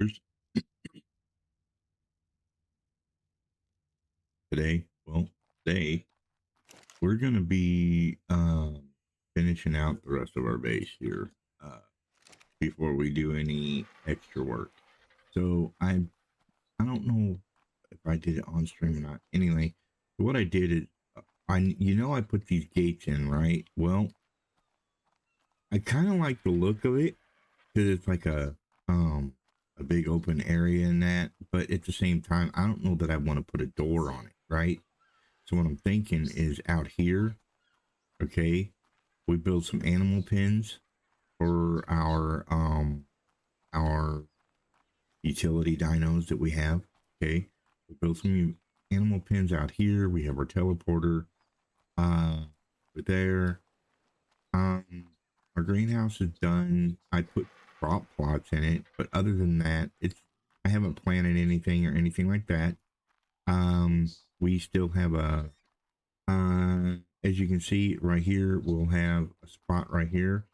First, today, well, today we're gonna be finishing out the rest of our base here before we do any extra work. So I don't know if I did it on stream or not. Anyway, what I did is I put these gates in, right? Well, I kind of like the look of it because it's like a big open area in that, but at the same time, I don't know that I want to put a door on it, right? So what I'm thinking is out here, okay, we build some animal pens for our utility dinos that we have. Okay. We build some animal pens out here. We have our teleporter over there. Our greenhouse is done. I put crop plots in it, but other than that, I haven't planted anything or anything like that. We still have as you can see right here, we'll have a spot right here.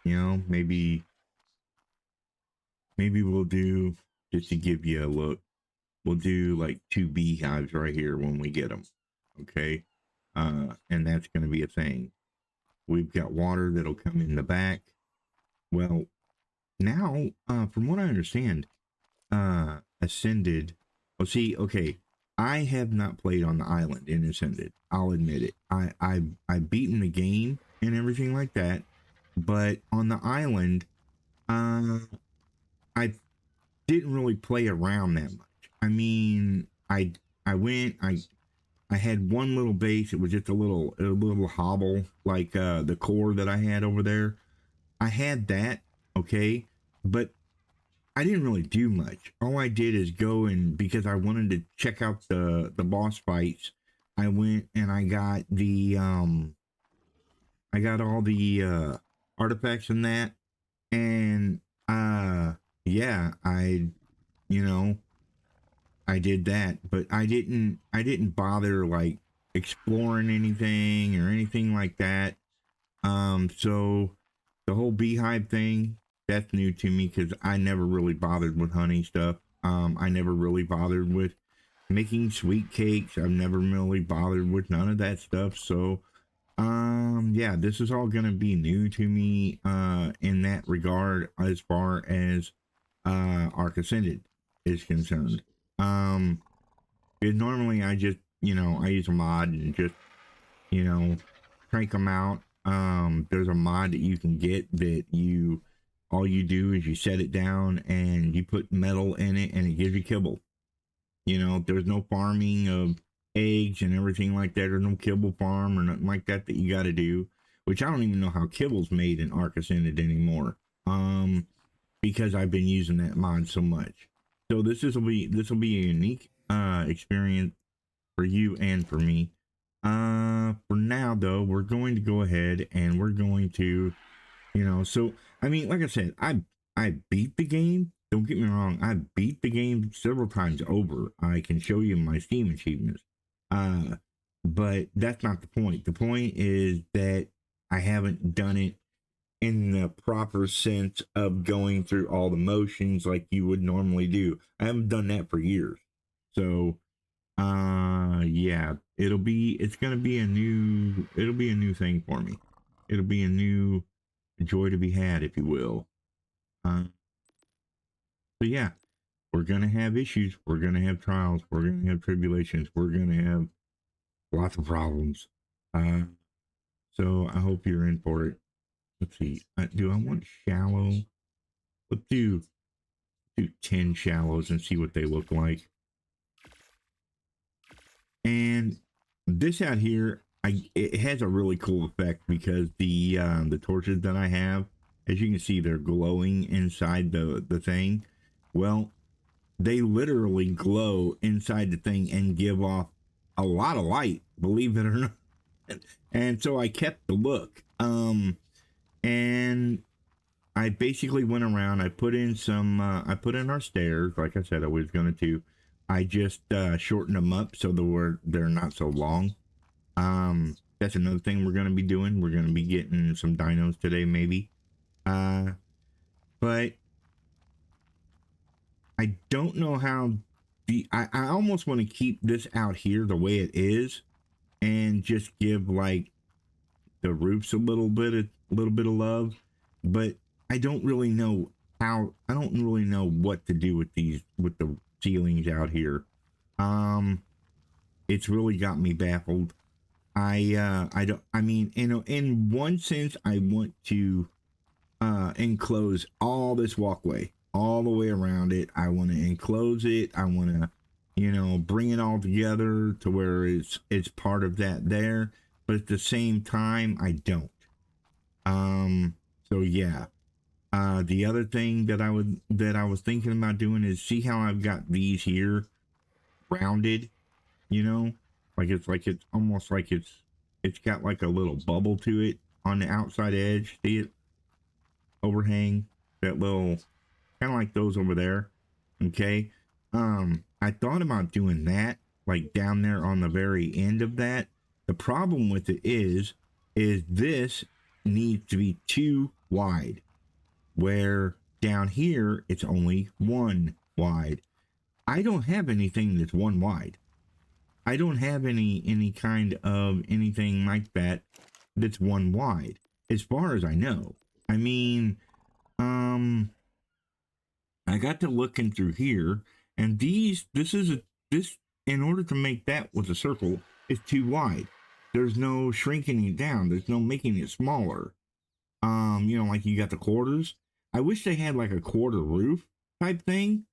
You know, maybe we'll do, just to give you a look, we'll do like 2 beehives right here when we get them. Okay. And that's going to be a thing. We've got water that'll come in the back. Well, now, from what I understand, Ascended, well, see, okay, I have not played on the island in Ascended. I'll admit it. I've beaten the game and everything like that, but on the island, uh, I didn't really play around that much. I mean, I went, I had one little base. It was just a little hobble, like the core that I had over there. I had that, okay, but I didn't really do much. All I did is go, and because I wanted to check out the boss fights, I went and I got all the artifacts and that, and yeah, you know I did that, but I didn't bother like exploring anything or anything like that. So the whole beehive thing, that's new to me because I never really bothered with honey stuff. I never really bothered with making sweet cakes. I've never really bothered with none of that stuff. So yeah, this is all gonna be new to me in that regard as far as Arc Ascended is concerned. Um because normally I just, I use a mod and just, you know, crank them out. There's a mod that you can get that all you do is you set it down and you put metal in it and it gives you kibble. There's no farming of eggs and everything like that, or no kibble farm or nothing like that you got to do, which I don't even know how kibble's made in Arc Ascended anymore. Because I've been using that mod so much. So this will be a unique experience for you and for me. For now though, we're going to go ahead and we're going to, so I mean, like I said, I beat the game. Don't get me wrong, I beat the game several times over. I can show you my Steam achievements. Uh, but that's not the point. The point is that I haven't done it in the proper sense of going through all the motions like you would normally do. I haven't done that for years. So yeah, it'll be a new thing for me. It'll be a new joy to be had, if you will. So yeah, we're gonna have issues, we're gonna have trials, we're gonna have tribulations, we're gonna have lots of problems. uh so I hope you're in for it. Let's see, do I want shallow? Let's do 10 shallows and see what they look like. And this out here, it has a really cool effect because the torches that I have, as you can see, they're glowing inside the thing. Well, they literally glow inside the thing and give off a lot of light, believe it or not. And so I kept the look. And I basically went around. I put in I put in our stairs, like I said I was going to. I just shortened them up so they're not so long. That's another thing we're going to be doing. We're going to be getting some dinos today, maybe. But I don't know how I almost want to keep this out here the way it is and just give like the roofs a little bit of love, but I don't really know how. I don't really know what to do with the ceilings out here. Um, it's really got me baffled. I don't. I mean, in one sense, I want to enclose all this walkway all the way around it. I want to enclose it. I want to, bring it all together to where it's part of that there. But at the same time, I don't. So yeah. The other thing that I was thinking about doing is see how I've got these here rounded, you know, like it's almost like it's got like a little bubble to it on the outside edge. See it overhang, that little kind of like those over there. Okay. I thought about doing that like down there on the very end of that. The problem with it is this needs to be too wide, where down here it's only one wide. I don't have anything that's one wide. I don't have any kind of anything like that that's one wide, as far as I know. I mean, um, I got to looking through here, and this in order to make that with a circle is too wide. There's no shrinking it down. There's no making it smaller. Like you got the quarters. I wish they had like a quarter roof type thing.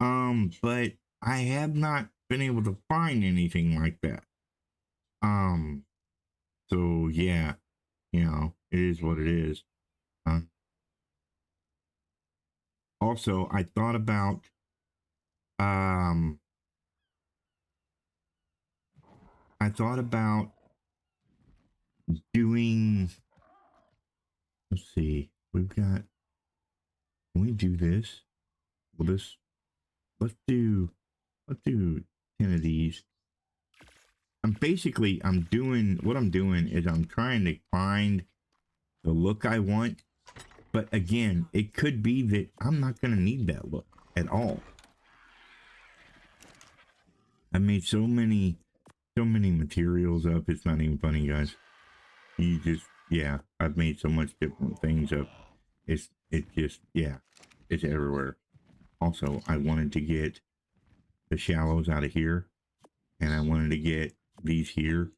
But I have not been able to find anything like that. Um, so yeah, it is what it is. Um, Also, um, I thought about doing. Let's see, Can we do this? Well, let's do 10 of these. I'm doing what I'm doing is I'm trying to find the look I want, but again, it could be that I'm not going to need that look at all. I made so many materials up. It's not even funny, guys. Yeah, I've made so much different things up. It's everywhere. Also, I wanted to get the shallows out of here, and I wanted to get these here.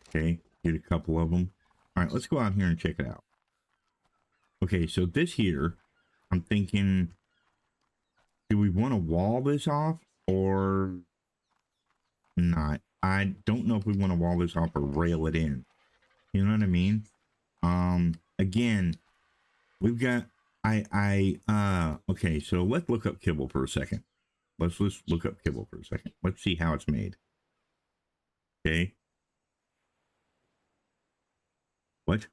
Okay, get a couple of them. All right, let's go out here and check it out. Okay, so this here, I'm thinking, do we want to wall this off or not? I don't know if we want to wall this off or rail it in. You know what I mean? Again, we've got, okay, so let's look up kibble for a second. Let's look up kibble for a second. Let's see how it's made. Okay. What?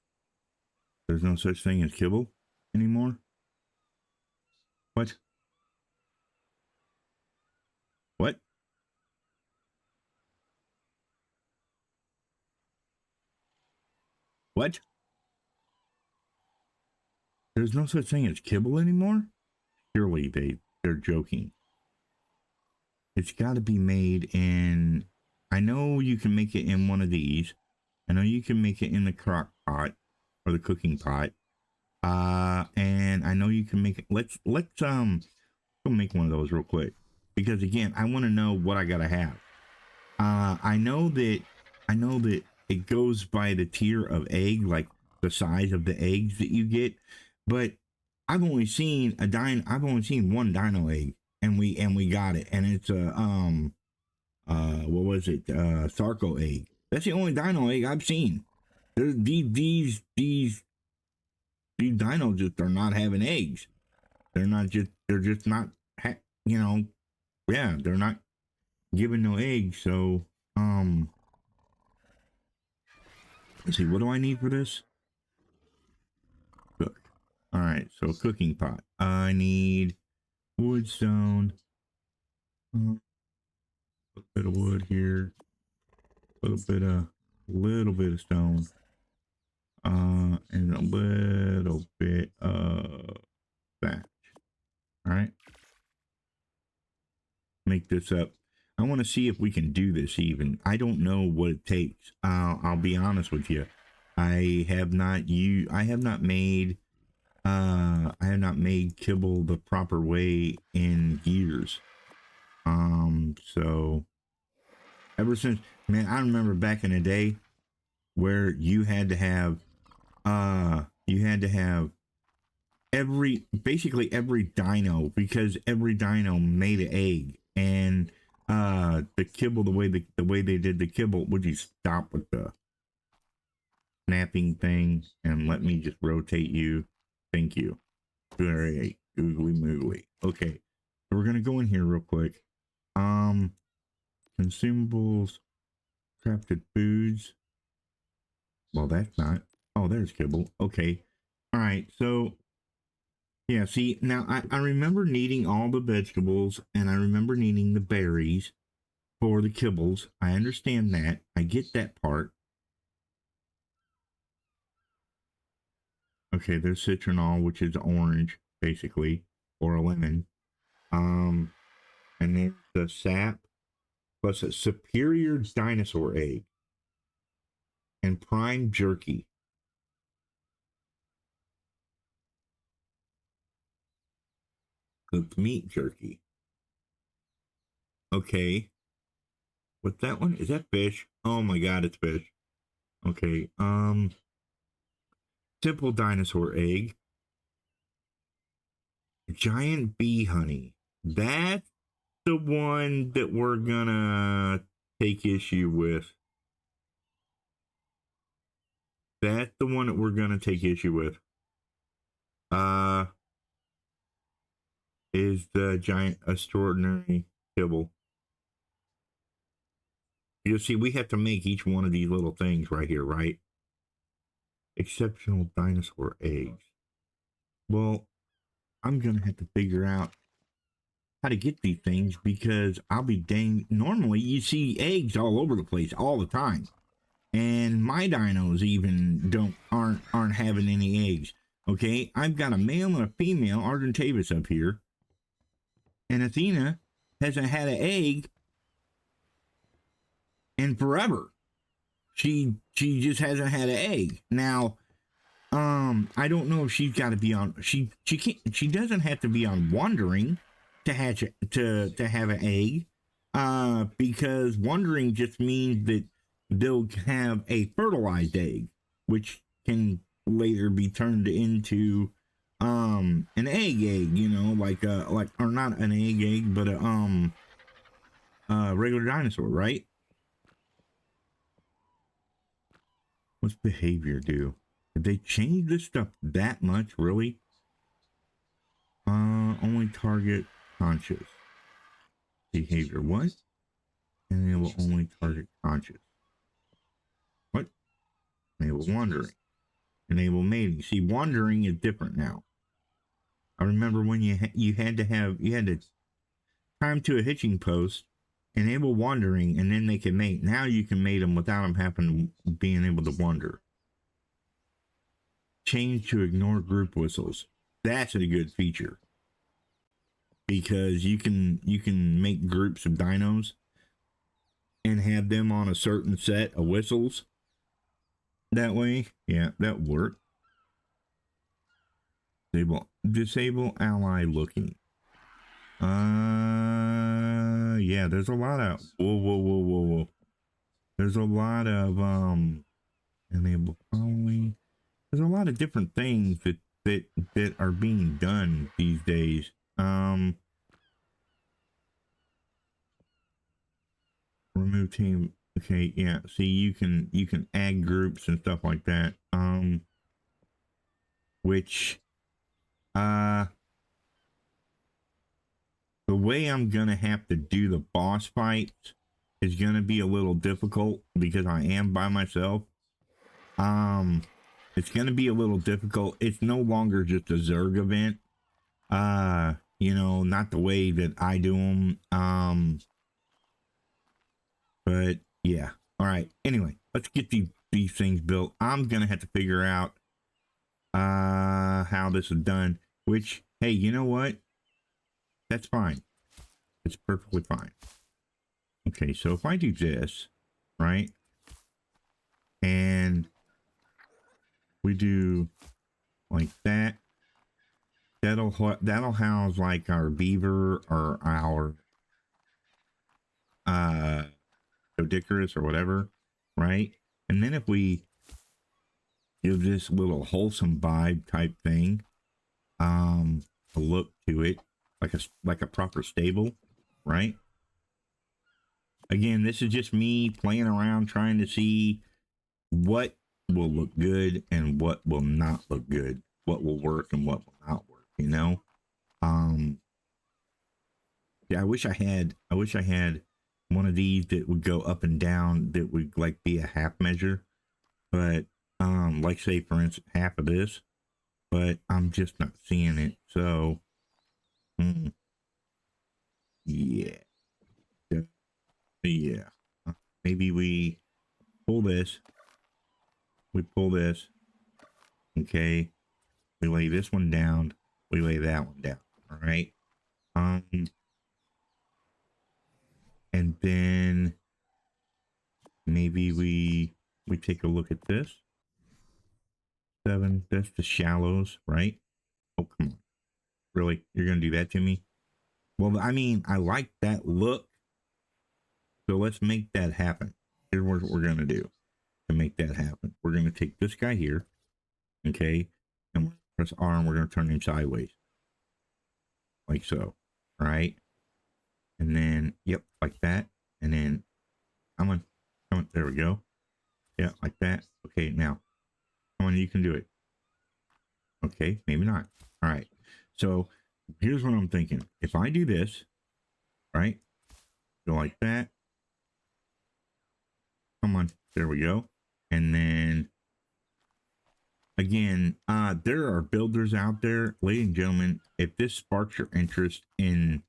There's no such thing as kibble anymore? What? What? What? There's no such thing as kibble anymore? Surely they're joking. It's got to be made in. I know you can make it in one of these. I know you can make it in the crock pot or the cooking pot. And I know you can make it. Let's go make one of those real quick, because again, I want to know what I gotta have. I know that it goes by the tier of egg, like the size of the eggs that you get, but I've only seen one dino egg, and we got it, and it's a what was it? Sarco egg. That's the only dino egg I've seen. These dinos just are not having eggs. They're just not you know yeah, they're not giving no eggs. So let's see, what do I need for this? Cook. All right, so cooking pot. I need wood, stone, a bit of wood here, a little bit of stone, and a little bit of thatch. All right. make this up. I want to see if we can do this even. I don't know what it takes. I'll be honest with you. I have not made kibble the proper way in years. So ever since, man, I remember back in the day where you had to have basically every dino, because every dino made an egg, and the kibble, the way they did the kibble. Would you stop with the snapping thing and let me just rotate you? Thank you. Great. Googly moogly. Okay, so we're gonna go in here real quick. Consumables, crafted foods. Well, that's not. Oh, there's kibble. Okay. All right. So yeah, see, now I remember needing all the vegetables, and I remember needing the berries for the kibbles. I understand that. I get that part. Okay, there's citronal, which is orange, basically, or a lemon. And then the sap, plus a superior dinosaur egg, and prime jerky. Cooked meat jerky. Okay. What's that one? Is that fish? Oh my god, it's fish. Okay. Simple dinosaur egg. Giant bee honey. That's the one that we're gonna take issue with. That's the one that we're gonna take issue with. Is the giant extraordinary kibble. You see, we have to make each one of these little things right here, right? Exceptional dinosaur eggs. Well, I'm gonna have to figure out how to get these things, because I'll be dang. Normally, you see eggs all over the place all the time, and my dinos even aren't having any eggs. Okay, I've got a male and a female Argentavis up here, and Athena hasn't had an egg in forever. She just hasn't had an egg. Now, I don't know if she's got to be on. She doesn't have to be on wandering to hatch to have an egg. Because wandering just means that they'll have a fertilized egg, which can later be turned into an egg, you know, like or not an egg, but a regular dinosaur, right? What's behavior do? Did they change this stuff that much, really? Only target conscious behavior. What? And they will only target conscious. What? Enable wandering. Enable mating. See, wandering is different now. I remember when you had to time to a hitching post, enable wandering, and then they can mate. Now you can mate them without them being able to wander. Change to ignore group whistles. That's a good feature, because you can make groups of dinos and have them on a certain set of whistles. That way, yeah, that worked. Disable ally looking. Yeah, there's a lot of whoa. There's a lot of enable following. There's a lot of different things that are being done these days. Remove team. Okay, yeah. See, you can add groups and stuff like that. Which the way I'm gonna have to do the boss fights is gonna be a little difficult, because I am by myself. It's gonna be a little difficult. It's no longer just a Zerg event. You know, not the way that I do them. But yeah. All right. Anyway, let's get these things built. I'm gonna have to figure out how this is done. Which, hey, you know what? That's fine. It's perfectly fine. Okay, so if I do this, right, and we do like that, that'll house like our beaver or our Odicarus or whatever, right? And then if we give this little wholesome vibe type thing, a look to it, like a proper stable, right? Again, this is just me playing around trying to see what will look good and what will not look good, what will work and what will not work, you know? Yeah, I wish I had one of these that would go up and down that would like be a half measure, but like say for instance half of this, but I'm just not seeing it. So yeah. Yeah. Maybe we pull this. We pull this. Okay. We lay this one down. We lay that one down. All right. And then maybe we take a look at this. 7. That's the shallows, right? Oh, come on. Really? You're gonna do that to me? Well, I mean, I like that look. So let's make that happen. Here's what we're gonna do to make that happen. We're gonna take this guy here, okay, and we're gonna press R and we're gonna turn him sideways. Like so. All right. And then, yep, like that. And then, come on. Come on. There we go. Yeah, like that. Okay, now, come on, you can do it. Okay, maybe not. All right. So, here's what I'm thinking. If I do this, right, go like that. Come on. There we go. And then, again, there are builders out there, ladies and gentlemen. If this sparks your interest in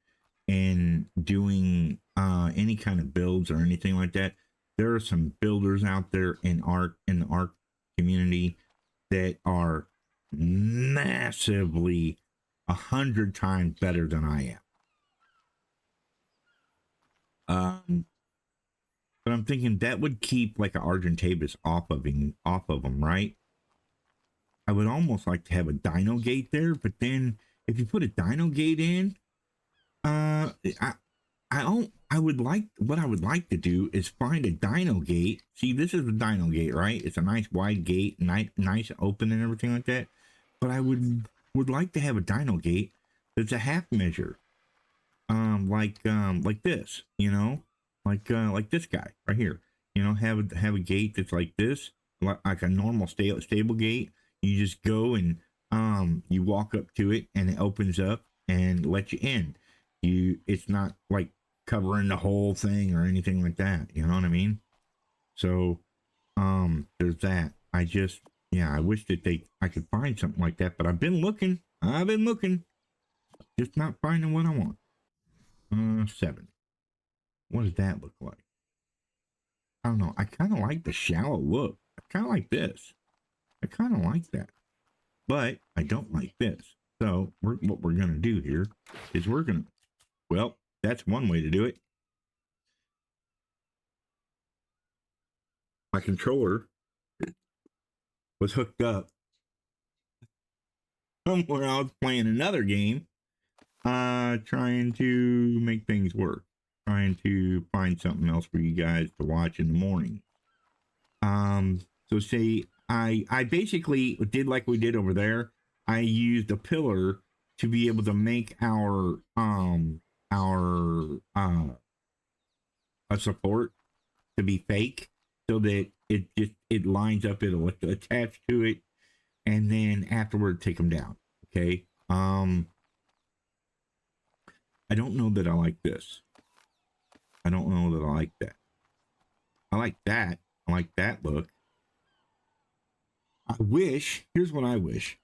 doing any kind of builds or anything like that, there are some builders out there in the art community that are massively 100 times better than I am. But I'm thinking that would keep like an Argentavis off of them, right? I would almost like to have a Dino gate there, but then if you put a Dino gate in, I would like, what I would like to do is find a Dino gate. See, this is a Dino gate, right? It's a nice wide gate, nice open and everything like that. But I would like to have a Dino gate that's a half measure, like this, you know, like this guy right here. You know, have a gate that's like this, like a normal stable gate. You just go and you walk up to it and it opens up and lets you in. It's not like covering the whole thing or anything like that. You know what I mean? So there's that. I wish that I could find something like that, but I've been looking, just not finding what I want. 7. What does that look like? I don't know. I kind of like the shallow look. I kind of like this. I kind of like that, but I don't like this. So what we're going to do here is well, that's one way to do it. My controller was hooked up somewhere. I was playing another game, trying to make things work, trying to find something else for you guys to watch in the morning. So say I basically did like we did over there. I used a pillar to be able to make our a support to be fake, so that it lines up. It'll attach to it, and then afterward take them down. Okay. I don't know that I like this. I don't know that I like that. I like that. I like that look. I wish, here's what I wish.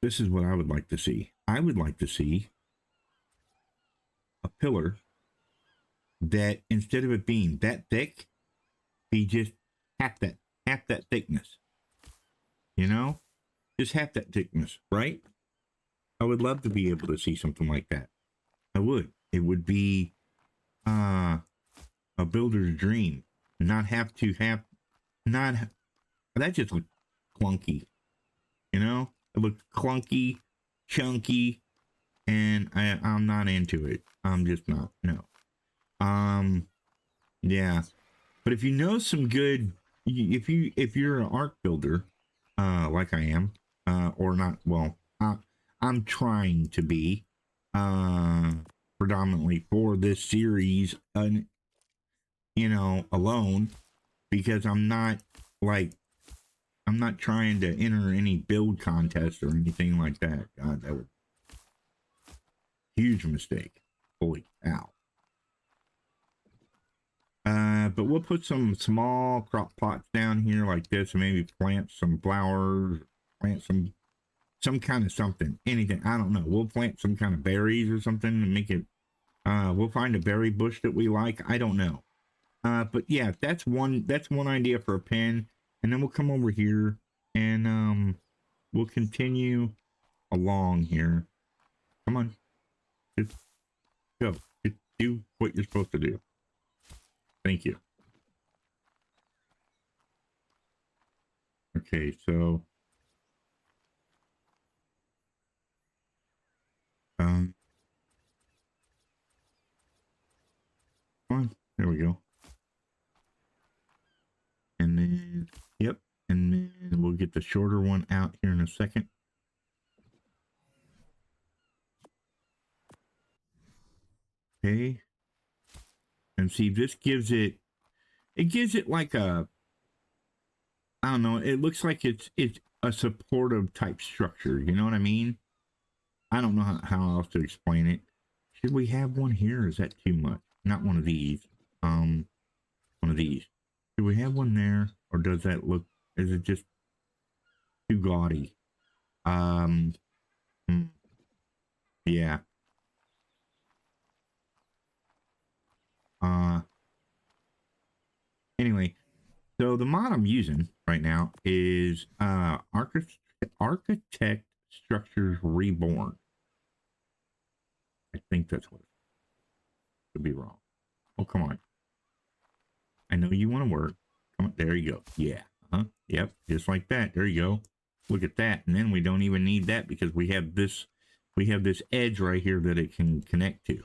This is what I would like to see. I would like to see a pillar that instead of it being that thick, be just half that thickness. You know? Just half that thickness, right? I would love to be able to see something like that. I would. It would be a builder's dream. Not have to have, not, that just looked clunky, you know? It looked clunky, chunky, and I'm not into it. I'm just not, no. Yeah. But if you know some good, if you're an arc builder, like I am, or not, well, I'm trying to be, uh, predominantly for this series, you know, alone, because like, I'm not trying to enter any build contest or anything like that. God, that was a huge mistake. Holy cow. But we'll put some small crop plots down here like this and maybe plant some flowers, plant some kind of something, anything. I don't know. We'll plant some kind of berries or something and make it, we'll find a berry bush that we like. I don't know. But yeah, that's one idea for a pen. And then we'll come over here and, we'll continue along here. Come on. Just go. Just do what you're supposed to do. Thank you. Okay, so come on, there we go. And then, yep, and then we'll get the shorter one out here in a second. Okay. And see, this gives it like a, I don't know, it looks like it's a supportive type structure. You know what I mean? I don't know how else to explain it. Should we have one here? Or is that too much? Not one of these. One of these. Do we have one there? Or does that look, is it just too gaudy? Yeah. Anyway, so the mod I'm using right now is Architect Structures Reborn. I think that's what it could be wrong. Oh, come on. I know you want to work. Come on, there you go. Yeah. Yep, just like that. There you go. Look at that. And then we don't even need that because we have this edge right here that it can connect to.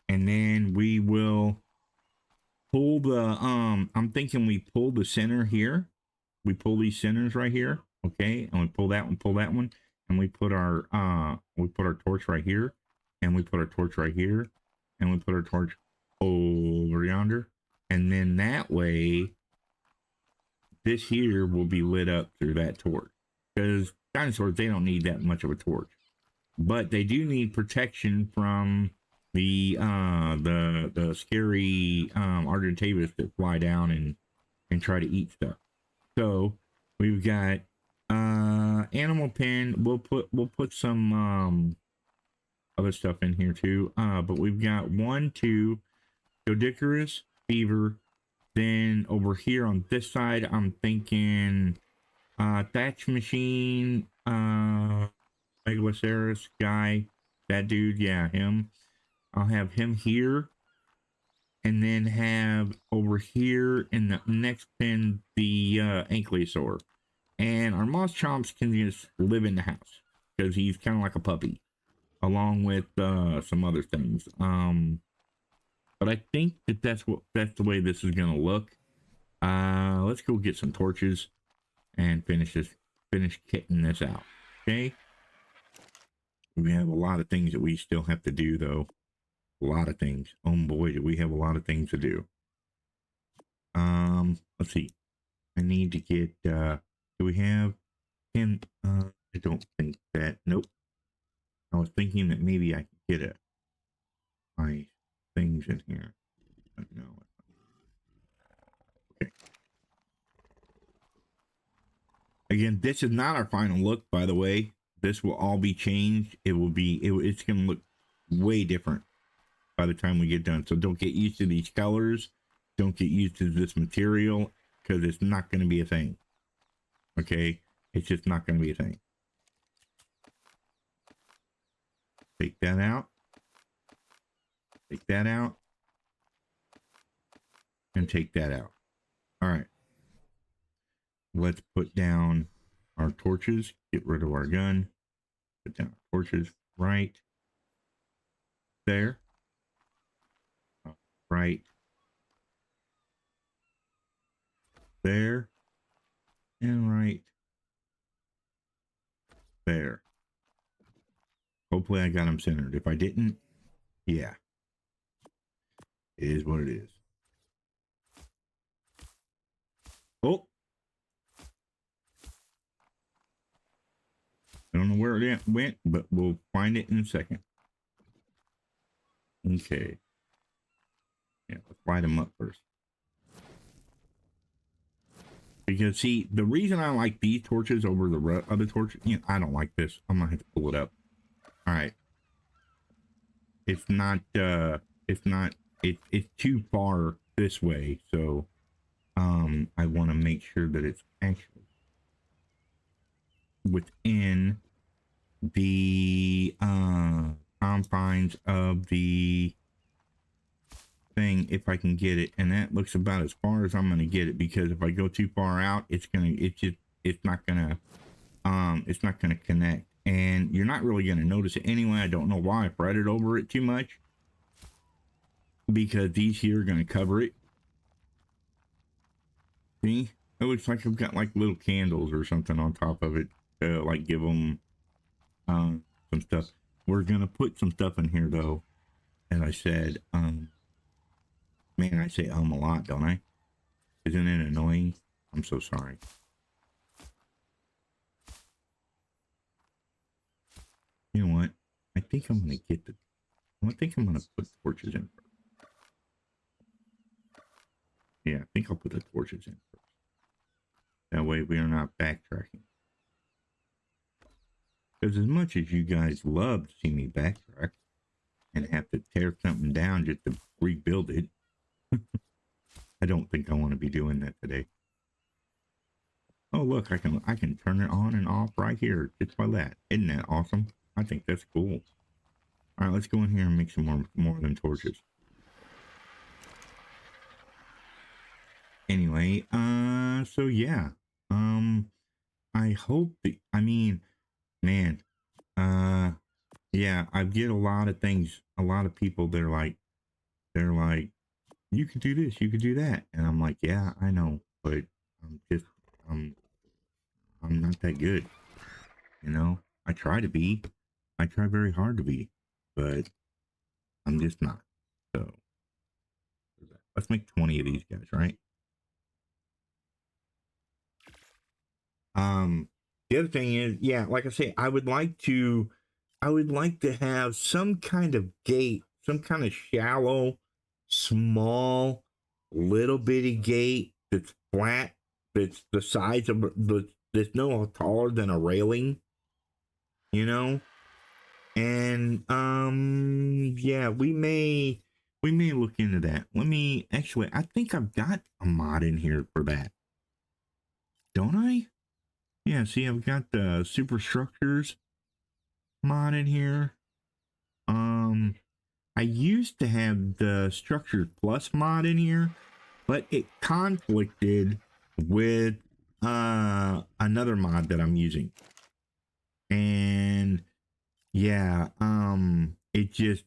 And then we will pull the I'm thinking we pull the center here. We pull these centers right here, okay, and we pull that one, and we put our torch right here, and we put our torch right here, and we put our torch over yonder, and then that way this here will be lit up through that torch, because dinosaurs, they don't need that much of a torch, but they do need protection from the scary Argentavis that fly down and try to eat stuff. So we've got animal pen. We'll put some other stuff in here too. But we've got 1, 2, Dodicarus, beaver. Then over here on this side, I'm thinking thatch machine, Megaloceros guy, that dude, yeah, him. I'll have him here, and then have over here in the next pen the Ankylosaur. And our Moss Chomps can just live in the house because he's kind of like a puppy, along with some other things. But I think that's the way this is gonna look. Let's go get some torches and finish kitting this out. Okay. We have a lot of things that we still have to do though. A lot of things. Oh boy, do we have a lot of things to do. Let's see. I need to get do we have him? I don't think that. Nope. I was thinking that maybe I could get my things in here. But no. Okay. Again, this is not our final look, by the way. This will all be changed. It's gonna look way different by the time we get done. So don't get used to these colors. Don't get used to this material, because it's not going to be a thing. Okay? It's just not going to be a thing. Take that out. Take that out. And take that out. All right. Let's put down our torches. Get rid of our gun. Put down our torches right there. Right there. And right there. Hopefully I got them centered. If I didn't, yeah. It is what it is. Oh. I don't know where it went, but we'll find it in a second. Okay. Yeah, let's light them up first. Because, see, the reason I like these torches over the other torches, you know, I don't like this. I'm going to have to pull it up. All right. It's too far this way. So, I want to make sure that it's actually within the, confines of the thing, if I can get it. And that looks about as far as I'm going to get it, because if I go too far out, it's not going to connect. And you're not really going to notice it anyway. I don't know why I fretted over it too much, because these here are going to cover it. See? It looks like I've got like little candles or something on top of it. Like give them some stuff. We're going to put some stuff in here though. As I said, man, I say a lot, don't I? Isn't it annoying? I'm so sorry. You know what? I think I'm going to get I think I'm going to put torches in first. Yeah, I think I'll put the torches in first. That way we are not backtracking. Because as much as you guys love to see me backtrack and have to tear something down just to rebuild it, I don't think I want to be doing that today. Oh look, I can turn it on and off right here just by that. Isn't that awesome? I think that's cool. All right, let's go in here and make some more of them torches. Anyway, so yeah, I hope I mean, man, yeah, I get a lot of things, a lot of people, they're like, you could do this, you could do that. And I'm like, yeah, I know, but I'm not that good. You know, I try to be, I try very hard to be, but I'm just not. So let's make 20 of these guys, right? The other thing is, yeah, like I say, I would like to have some kind of gate, some kind of shallow, small, little bitty gate that's flat, that's the size of that's no taller than a railing, you know? And yeah, we may look into that. Let me actually, I think I've got a mod in here for that. Don't I? Yeah, see, I've got the superstructures mod in here. I used to have the Structures Plus mod in here, but it conflicted with another mod that I'm using. And yeah, it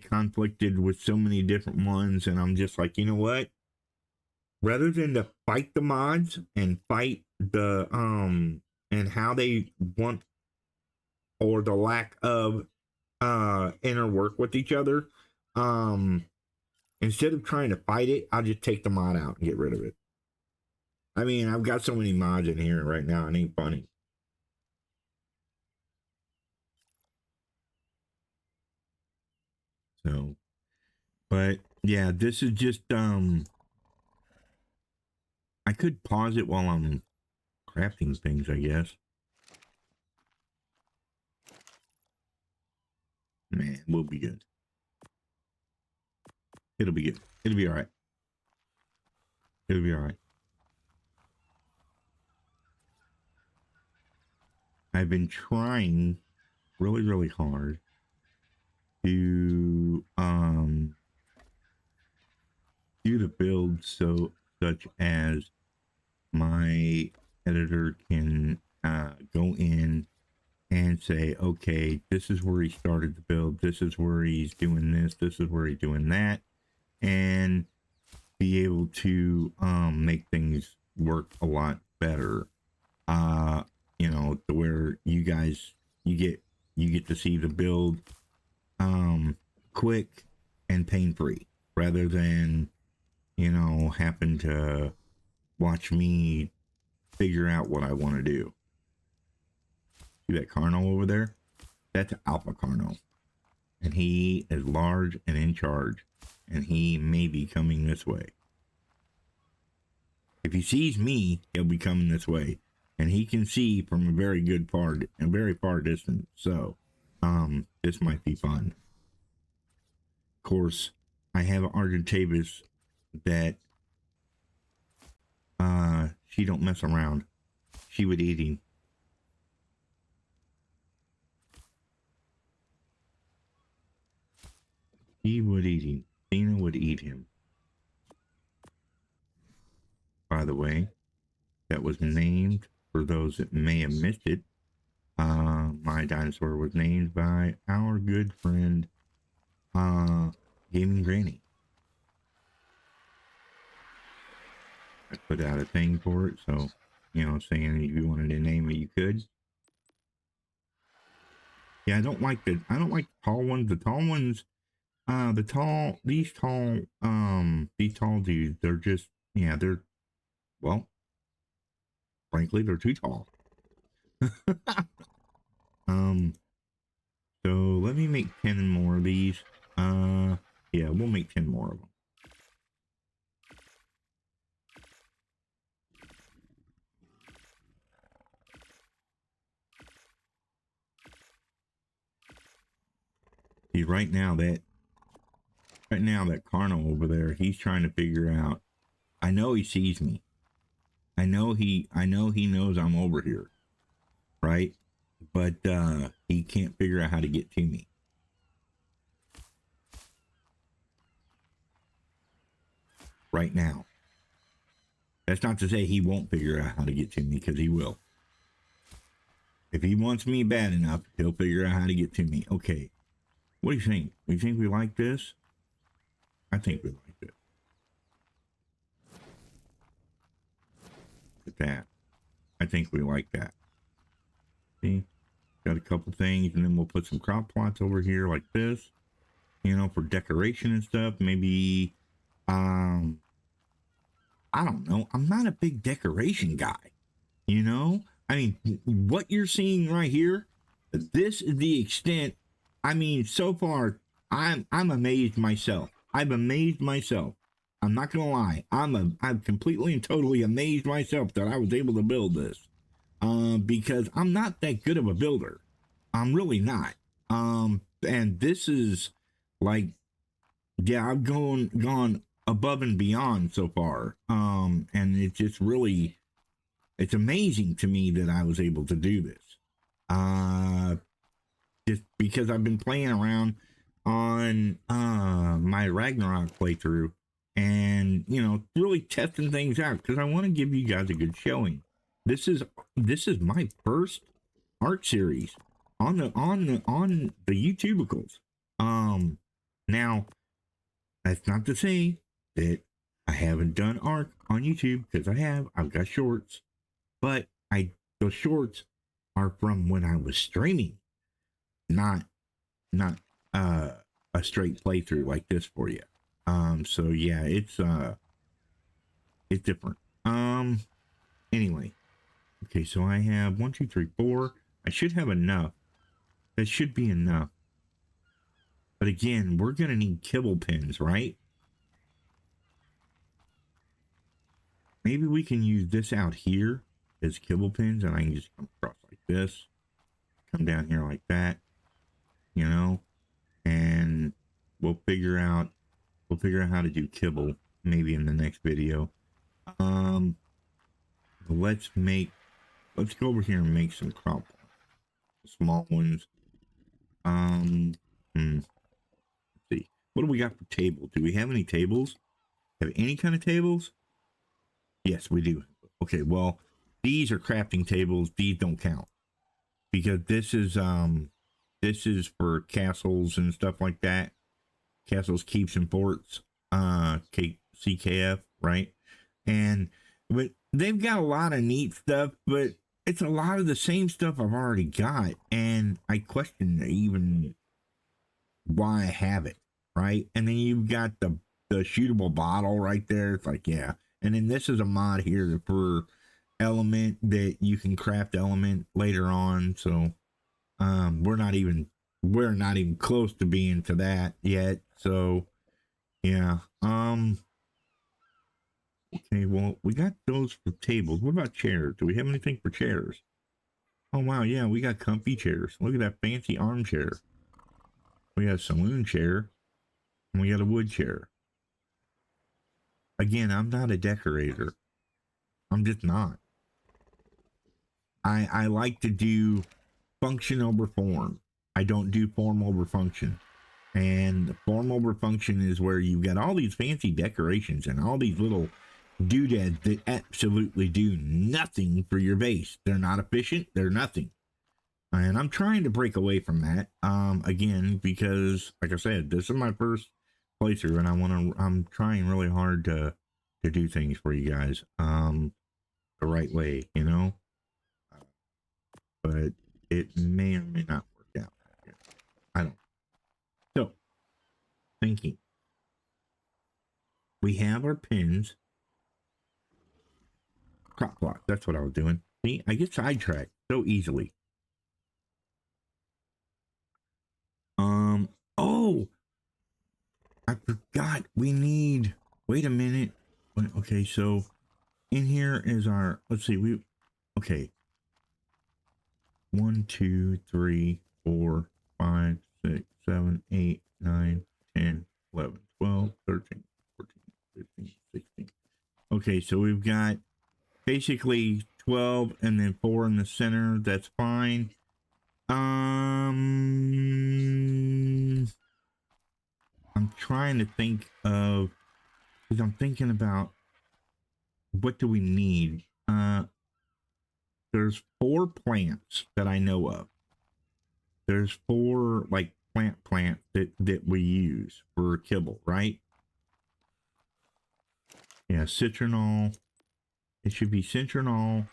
conflicted with so many different ones, and I'm just like, you know what? Rather than to fight the mods and fight the and how they want, or the lack of inner work with each other, instead of trying to fight it, I'll just take the mod out and get rid of it. I mean, I've got so many mods in here right now, it ain't funny. So, but yeah, this is just I could pause it while I'm crafting things, I guess. Man, we'll be good. It'll be good. It'll be all right. It'll be all right. I've been trying really, really hard to do the build such as my editor can go in and say, okay, this is where he started the build, this is where he's doing this is where he's doing that, and be able to make things work a lot better. You know, to where you guys you get to see the build quick and pain free, rather than, you know, happen to watch me figure out what I want to do. See that Carno over there? That's Alpha Carno. And he is large and in charge. And he may be coming this way. If he sees me, he'll be coming this way. And he can see from a very far distance. So, this might be fun. Of course, I have Argentavis that, she don't mess around. She would eat him. He would eat him. Dino would eat him. By the way, that was named, for those that may have missed it, my dinosaur was named by our good friend, Gaming Granny. I put out a thing for it, so, you know, saying if you wanted to name it, you could. Yeah, I don't like the tall ones. The tall ones, these tall dudes, they're just, yeah, they're, well, frankly, they're too tall. So let me make 10 more of these. Yeah, we'll make 10 more of them. See, right now that Carno over there, he's trying to figure out. I know he sees me. I know he knows I'm over here, right? But he can't figure out how to get to me. Right now. That's not to say he won't figure out how to get to me, because he will. If he wants me bad enough, he'll figure out how to get to me. Okay. What do you think? Do you think we like this? I think we like it. Look at that. I think we like that. See? Got a couple things, and then we'll put some crop plots over here like this. You know, for decoration and stuff. Maybe, I don't know. I'm not a big decoration guy. You know? I mean, what you're seeing right here, this is the extent. I mean, so far, I'm amazed myself. I've amazed myself. I'm not gonna lie. I'm completely and totally amazed myself that I was able to build this. Because I'm not that good of a builder. I'm really not. And this is like, yeah, I've gone above and beyond so far. And it's just really, it's amazing to me that I was able to do this. Just because I've been playing around on my Ragnarok playthrough, and, you know, really testing things out, because I want to give you guys a good showing. This is my first Ark series on the YouTubicals. Now, that's not to say that I haven't done Ark on YouTube, because I've got shorts, but those shorts are from when I was streaming, not a straight playthrough like this for you. So yeah, it's different. Anyway, okay, so I have 1, 2, 3, 4. I should have enough. That should be enough. But again, we're gonna need kibble pins, right? Maybe we can use this out here as kibble pins, and I can just come across like this, come down here like that, you know, and we'll figure out how to do kibble maybe in the next video. Let's go over here and make some crop small ones. Let's see. What do we got for tables? Do we have any tables? Have any kind of tables? Yes, we do. Okay, well, these are crafting tables. These don't count because this is for castles and stuff like that. Castles, keeps, and forts. CKF, right? And but they've got a lot of neat stuff, but it's a lot of the same stuff I've already got, and I question even why I have it, right? And then you've got the shootable bottle right there. It's like, yeah. And then this is a mod here for element that you can craft element later on. So we're not even close to being to that yet. So yeah. Okay, well, we got those for tables. What about chairs? Do we have anything for chairs? Oh wow, yeah, we got comfy chairs. Look at that fancy armchair. We got a saloon chair, and we got a wood chair. Again, I'm not a decorator. I'm just not. I like to do function over form. I don't do form over function. And form over function is where you've got all these fancy decorations and all these little doodads that absolutely do nothing for your base. They're not efficient. They're nothing. And I'm trying to break away from that. Again, because like I said, this is my first playthrough, and I'm trying really hard to do things for you guys the right way, you know. But it may or may not work out. I don't. So, thinking. We have our pins. Crop block. That's what I was doing. See, I get sidetracked so easily. Oh, I forgot. We need. Wait a minute. Okay, so in here is our. Let's see. Okay. 1, 2, 3, 4, 5, 6, 7, 8, 9, 10, 11, 12, 13, 14, 15, 16. Okay, so we've got basically 12 and then 4 in the center. That's fine. I'm trying to think of, because I'm thinking about what do we need. There's 4 plants that I know of. There's 4 like plant that we use for kibble, right? Yeah, citronal. It should be citronal.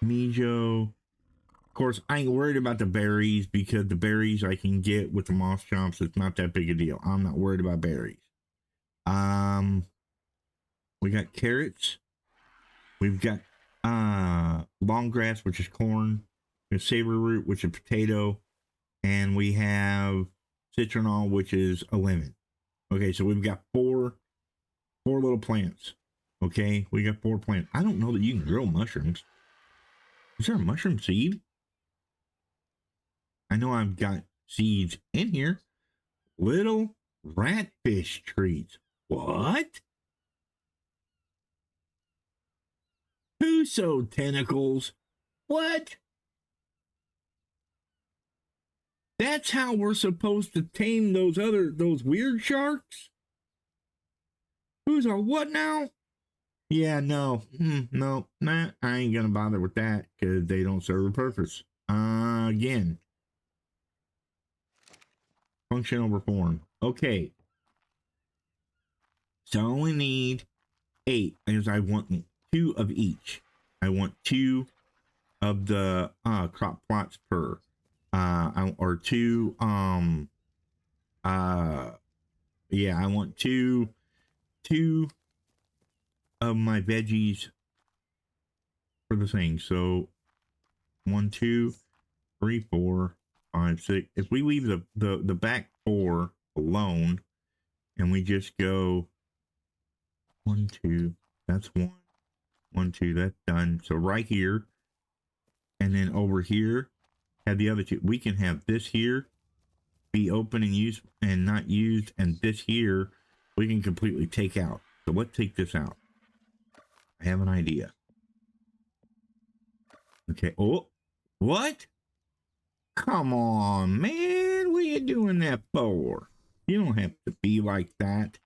Mijo. Of course, I ain't worried about the berries because the berries I can get with the moss chomps. It's not that big a deal. I'm not worried about berries. We got carrots. We've got long grass, which is corn. We have saber root, which is potato, and we have citronal, which is a lemon. Okay, so we've got four little plants. Okay, we got 4 plants. I don't know that you can grow mushrooms. Is there a mushroom seed? I know I've got seeds in here. Little ratfish trees. What? Who sewed tentacles? What? That's how we're supposed to tame those weird sharks? Who's a what now? Yeah, no. No, nah, I ain't gonna bother with that because they don't serve a purpose. Again. Function over form. Okay. So I only need 8 because I want 2 of each. I want 2 of the crop plots per. Or 2 yeah, I want 2 of my veggies for the thing. So 1, 2, 3, 4, 5, 6. If we leave the back 4 alone and we just go 1, 2, that's 1, 1, 2, that's done. So right here, and then over here, have the other 2. We can have this here be open and used and not used, and this here we can completely take out. So let's take this out. I have an idea. Okay. Oh, what? come on, man. What are you doing that for? You don't have to be like that.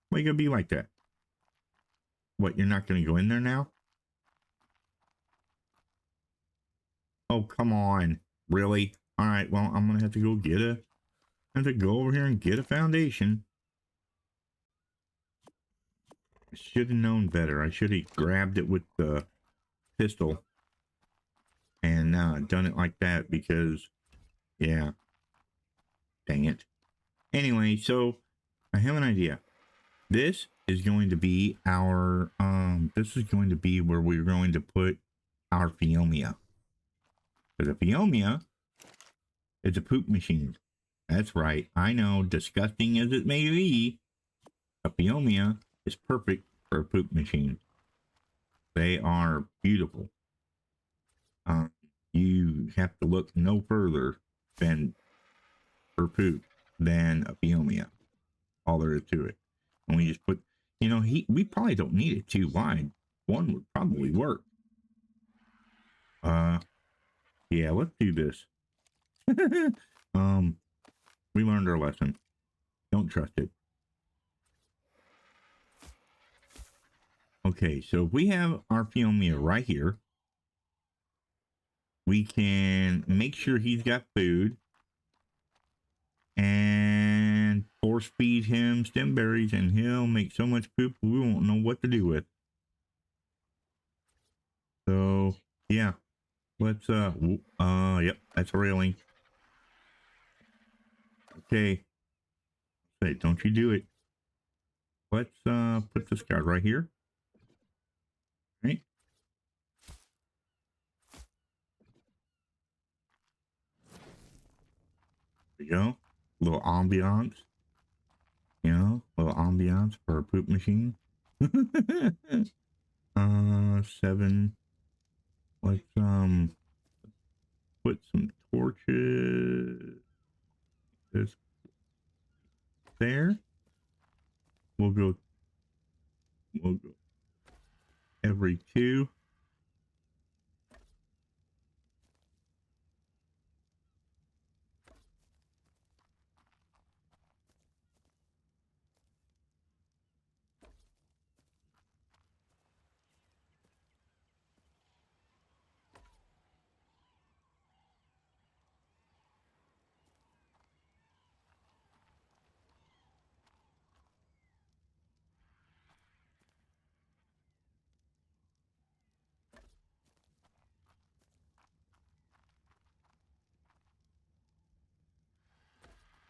Why you gonna be like that? What, you're not gonna go in there now? Oh, come on. Really? Alright, well, I'm gonna have to go get a... I have to go over here and get a foundation. I should have known better. I should have grabbed it with the pistol and done it like that because, yeah, dang it. Anyway, so I have an idea. This is going to be our, this is going to be where we're going to put our Phiomia. Because a Phiomia is a poop machine. That's right. I know, disgusting as it may be, a Phiomia is perfect for a poop machine. They are beautiful. You have to look no further than for poop than a Phiomia. All there is to it. And we just put, you know, we probably don't need it too wide. One would probably work. Yeah, let's do this. We learned our lesson. Don't trust it. Okay, so if we have our Phiomia right here, we can make sure he's got food and force feed him stem berries, and he'll make so much poop we won't know what to do with. So yeah, let's yep, that's a railing. Okay, say, don't you do it. Let's put this guy right here. Right. There we go. Little ambiance. You know, little ambiance for a poop machine. 7. Let's put some torches. This there. We'll go every 2.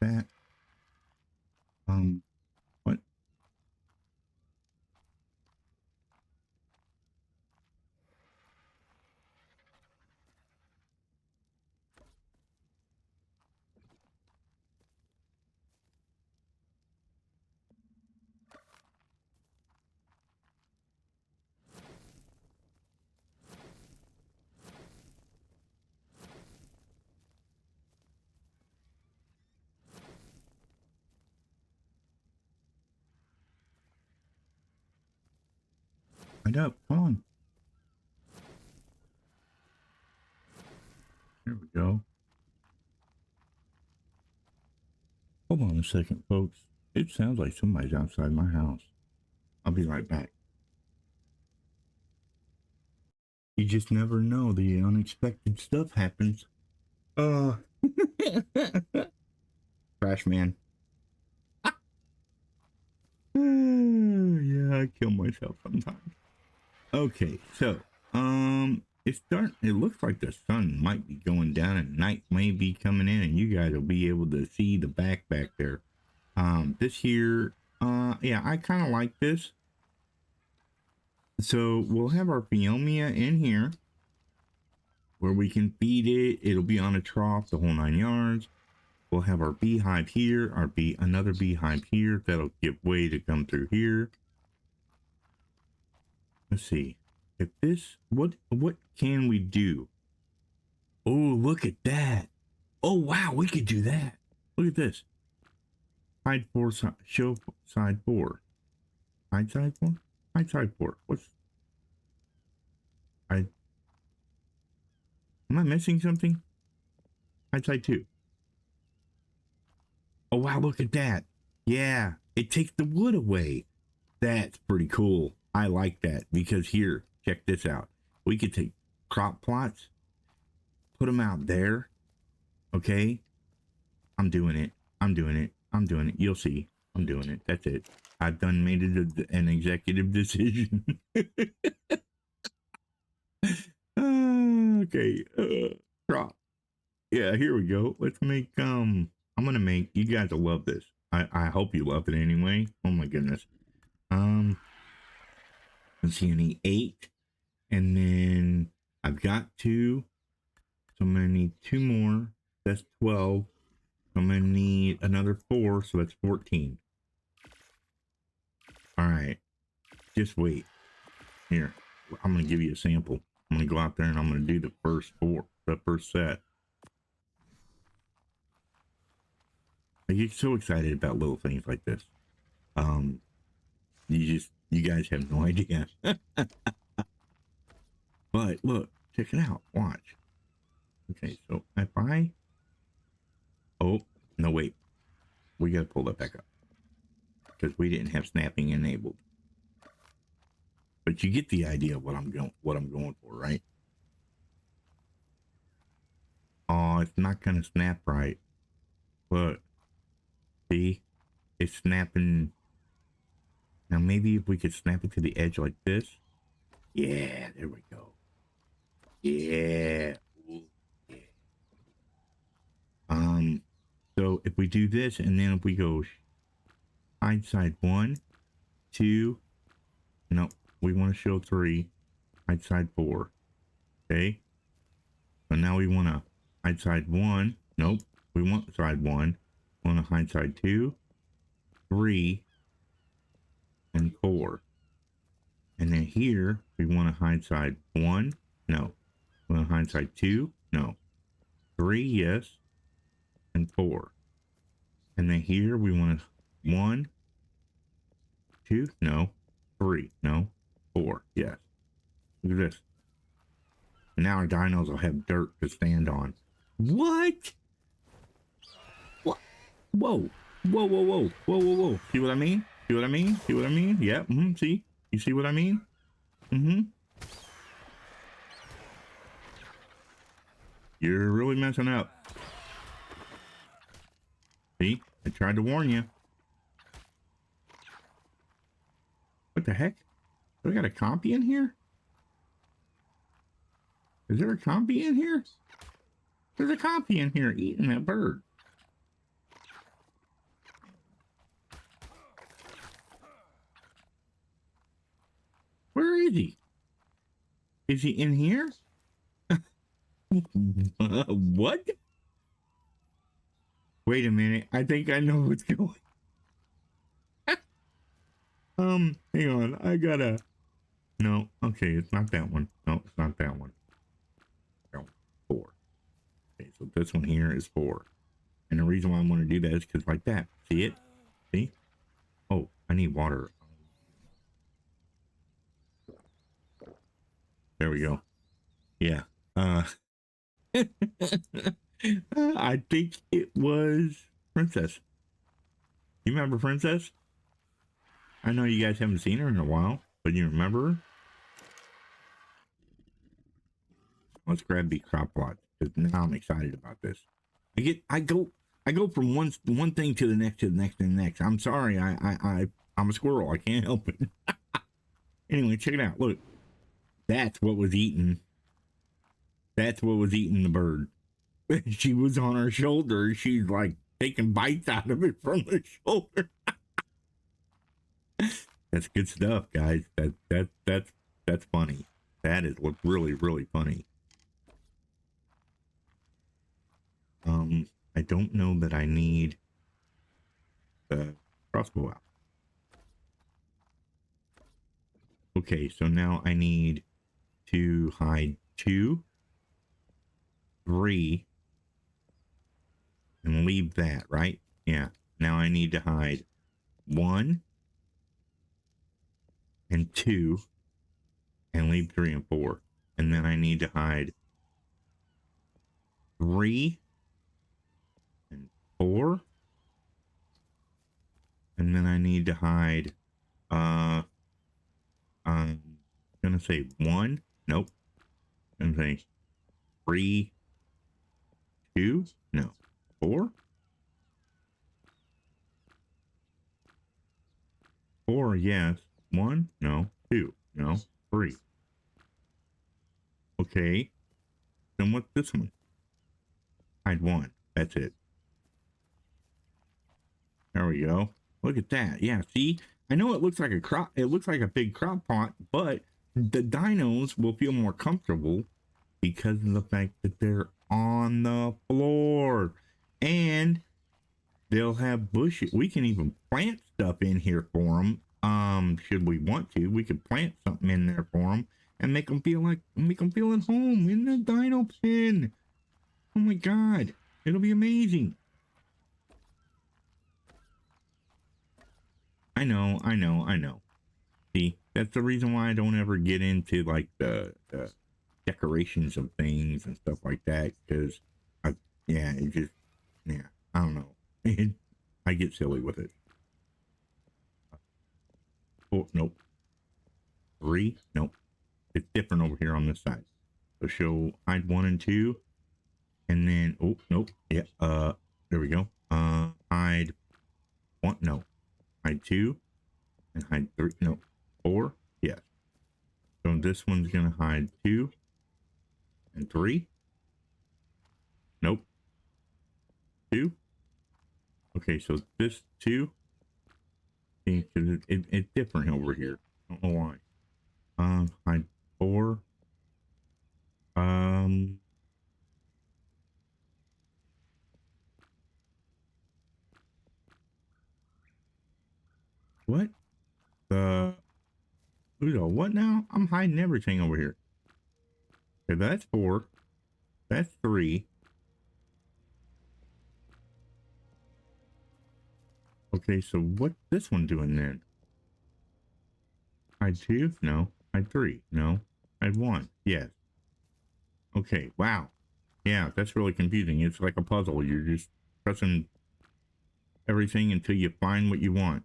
That what? Light up, come on. There we go. Hold on a second, folks. It sounds like somebody's outside my house. I'll be right back. You just never know. The unexpected stuff happens. Trash man. Yeah, I kill myself sometimes. Okay, so it looks like the sun might be going down and night may be coming in, and you guys will be able to see the back there. This here, yeah, I kind of like this. So we'll have our Phiomia in here where we can feed it. It'll be on a trough, the whole 9 yards. We'll have our beehive here, another beehive here that'll give way to come through here. Let's see. If this, what can we do? Oh, look at that. Oh, wow, we could do that. Look at this. Hide 4, show side 4. Hide side 4? Hide side 4. Am I missing something? Hindsight 2. Oh, wow, look at that. Yeah, it takes the wood away. That's pretty cool. I like that because here, check this out. We could take crop plots, put them out there. Okay. I'm doing it. I'm doing it. I'm doing it. You'll see. I'm doing it. That's it. I've done made it an executive decision. Okay. Crop. Yeah, here we go. Let's make, I'm going to make, you guys will love this. I hope you love it anyway. Oh my goodness. Let's see, I need 8. And then I've got 2. So I'm going to need 2 more. That's 12. I'm going to need another 4. So that's 14. All right. Just wait. Here. I'm going to give you a sample. I'm going to go out there and I'm going to do the first 4. The first set. I get so excited about little things like this. You guys have no idea. But look, check it out. Watch. Okay, so if oh, no, wait. We got to pull that back up. Because we didn't have snapping enabled. But you get the idea of what I'm going for, right? Oh, it's not going to snap right. But, see? It's snapping. Now, maybe if we could snap it to the edge like this. Yeah, there we go. Yeah. Ooh, yeah. So if we do this, and then if we go hide side 1, 2, no, we want to show 3, hide side 4. Okay. So now we want to hide side 1. Nope. We want side 1. We want to hide side 2, 3, and 4. And then here we want to hide side 1. No. We want to hide side 2. No. 3, yes. And 4. And then here we want to 1, 2, no. 3, no. 4, yes. Look at this. And now our dinos will have dirt to stand on. What? What? Whoa. Whoa, whoa, whoa. Whoa, whoa, whoa. See what I mean? See what I mean? See what I mean? Yeah. See? You see what I mean? You're really messing up. See? I tried to warn you. What the heck? Do I got a compy in here? Is there a compy in here? There's a compy in here eating that bird. Where is he? Is he in here? What? Wait a minute. I think I know what's going. Hang on. I gotta. No. Okay, it's not that one. No, it's not that one. No, 4. Okay, so this one here is 4. And the reason why I want to do that is because like that. See it? See? Oh, I need water. There we go. Yeah. I think it was Princess. You remember Princess? I know you guys haven't seen her in a while, but you remember her? Let's grab the crop plot because now I'm excited about this. I go from one thing to the next to the next to the next. I'm sorry, I'm a squirrel. I can't help it. Anyway, check it out. Look, that's what was eating. That's what was eating the bird. She was on her shoulder. She's like taking bites out of it from the shoulder. That's good stuff, guys. That's funny. That is really, really funny. I don't know that I need the crossbow out. Okay, so now I need to hide 2, 3, and leave that, right? Yeah. Now I need to hide 1 and 2 and leave 3 and 4. And then I need to hide 3 I need to hide, I'm gonna say 1. Nope. I'm gonna say 3, 2. No. 4. 4, yes. 1. No. 2. No. 3. Okay. Then what's this one? Hide 1. That's it. There we go. Look at that. Yeah, see? I know it looks like a crop, it looks like a big crop pot, but the dinos will feel more comfortable because of the fact that they're on the floor. And they'll have bushes. We can even plant stuff in here for them. Should we want to, we could plant something in there for them and make them feel at home in the dino pen. Oh my God. It'll be amazing. I know. See, that's the reason why I don't ever get into like the decorations of things and stuff like that. Because yeah, it just, yeah, I don't know. I get silly with it. Oh, nope. 3, nope. It's different over here on this side. So show hide 1 and 2. And then, oh, nope. Yeah, there we go. Hide 1, no. Hide 2 and hide 3, no. 4, yes. So this one's gonna hide 2 and 3. Nope. 2. Okay, so this 2. See, cause it's different over here. I don't know why. Hide 4. What? Udo, what now? I'm hiding everything over here. Okay, that's 4. That's 3. Okay, so what's this one doing then? Hide 2? No. Hide 3? No. Hide 1? Yes. Okay, wow. Yeah, that's really confusing. It's like a puzzle. You're just pressing everything until you find what you want.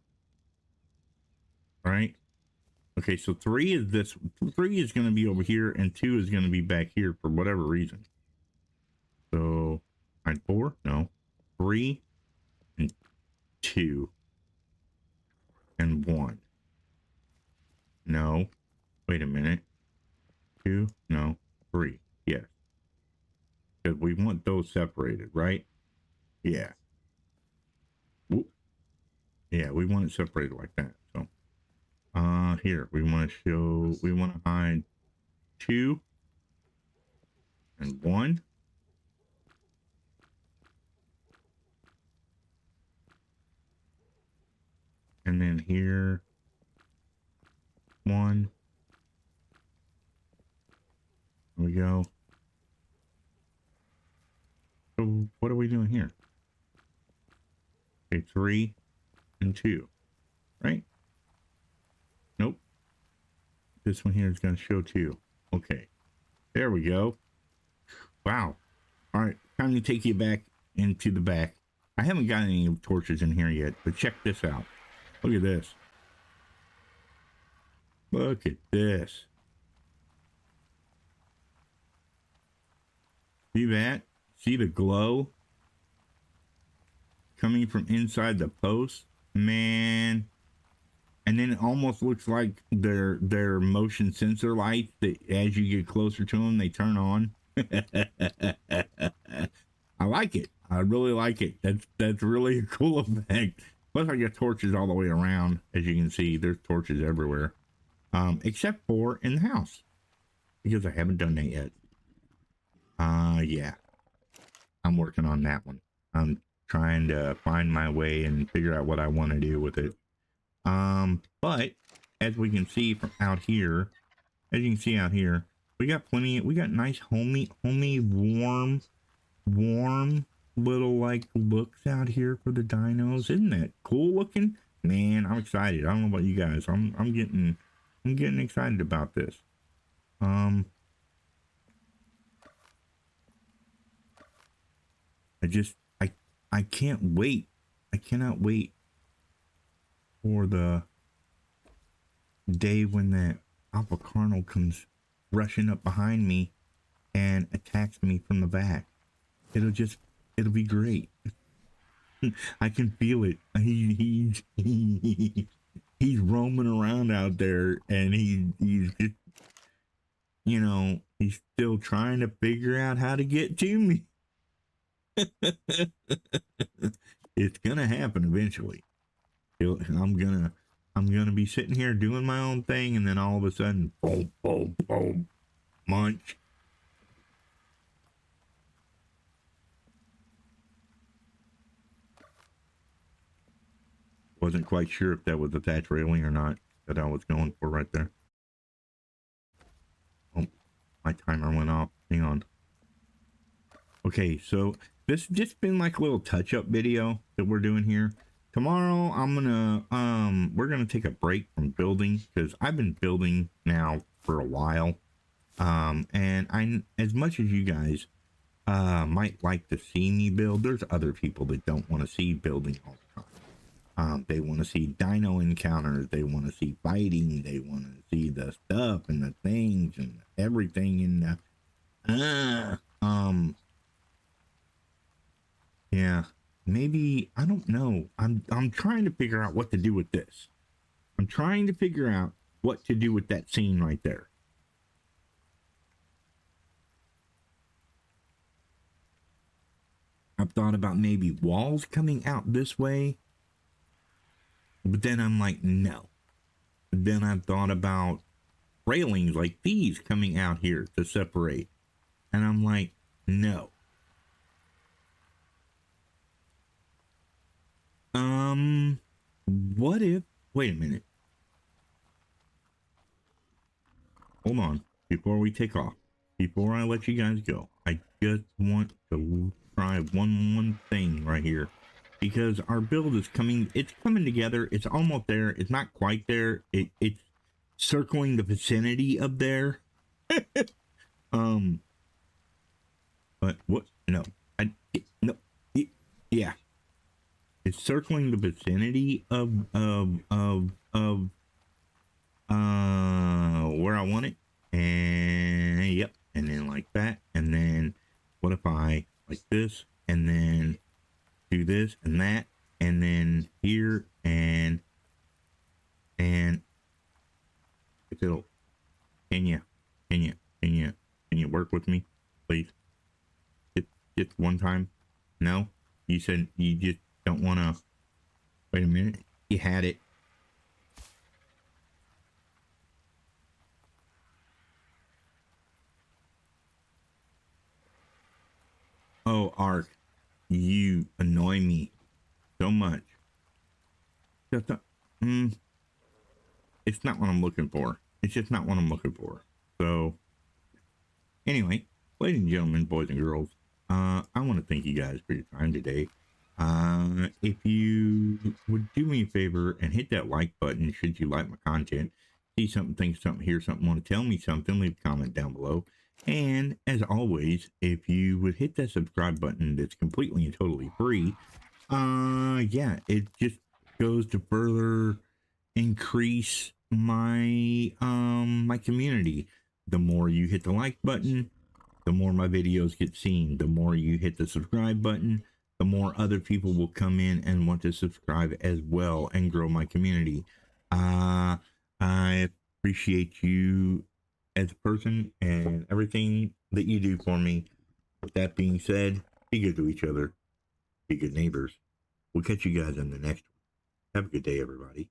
Right? Okay, so 3 is this. 3 is going to be over here, and 2 is going to be back here for whatever reason. So, hide 4? No. 3 and 2 and 1. No. Wait a minute. 2? No. 3. Yes. Because we want those separated, right? Yeah. Whoop. Yeah, we want it separated like that. So, here we want to show. We want to hide 2 and 1. And then here, 1. There we go. So what are we doing here? Okay, 3 and 2, right? Nope. This one here is going to show 2. Okay, there we go. Wow. All right, time to take you back into the back. I haven't got any torches in here yet, but check this out. Look at this. Look at this. See that? See the glow coming from inside the post? Man. And then it almost looks like their motion sensor lights that as you get closer to them, they turn on. I like it. I really like it. That's really a cool effect. Plus, I got torches all the way around. As you can see, there's torches everywhere, except for in the house because I haven't done that yet. Yeah, I'm working on that one. I'm trying to find my way and figure out what I want to do with it. But as we can see from out here, as you can see out here, we got nice homey, warm little like looks out here for the dinos. Isn't that cool looking? Man, I'm excited. I don't know about you guys. I'm getting excited about this. I can't wait. I cannot wait for the day when that alpha carnal comes rushing up behind me and attacks me from the back. It'll be great. I can feel it. He's roaming around out there, and he's just, you know, he's still trying to figure out how to get to me. It's gonna happen eventually. I'm gonna be sitting here doing my own thing, and then all of a sudden, boom, boom, boom, munch. Wasn't quite sure if that was a thatch railing or not that I was going for right there. Oh, my timer went off. Hang on. Okay, so this has just been like a little touch-up video that we're doing here. Tomorrow we're gonna take a break from building because I've been building now for a while. And as much as you guys might like to see me build, there's other people that don't want to see building all the time. They want to see dino encounters, they want to see fighting, they want to see the stuff and the things and everything in the yeah, maybe, I don't know. I'm trying to figure out what to do with this. I'm trying to figure out what to do with that scene right there. I've thought about maybe walls coming out this way, but then I'm like, no. Then I've thought about railings like these coming out here to separate, and I'm like, no. What if, wait a minute. Hold on. Before we take off, before I let you guys go, I just want to try one thing right here, because our build is coming, it's coming together. It's almost there. It's not quite there. It's circling the vicinity of there. But what? No, no, yeah. It's circling the vicinity of where I want it, and yep, and then like that, and then what if I like this, and then do this and that, and then here, and if it'll, can you work with me, please? Just one time. No, you said you just don't want to. Wait a minute, you had it. Oh, Ark, you annoy me so much. Just it's not what I'm looking for. It's just not what I'm looking for. So, anyway, ladies and gentlemen, boys and girls, I want to thank you guys for your time today. If you would do me a favor and hit that like button, should you like my content, see something, think something, hear something, want to tell me something, leave a comment down below. And as always, if you would hit that subscribe button, that's completely and totally free. Yeah, it just goes to further increase my my community. The more you hit the like button, the more my videos get seen. The more you hit the subscribe button, the more other people will come in and want to subscribe as well and grow my community. I appreciate you as a person and everything that you do for me. With that being said, be good to each other, be good neighbors. We'll catch you guys in the next one. Have a good day, everybody.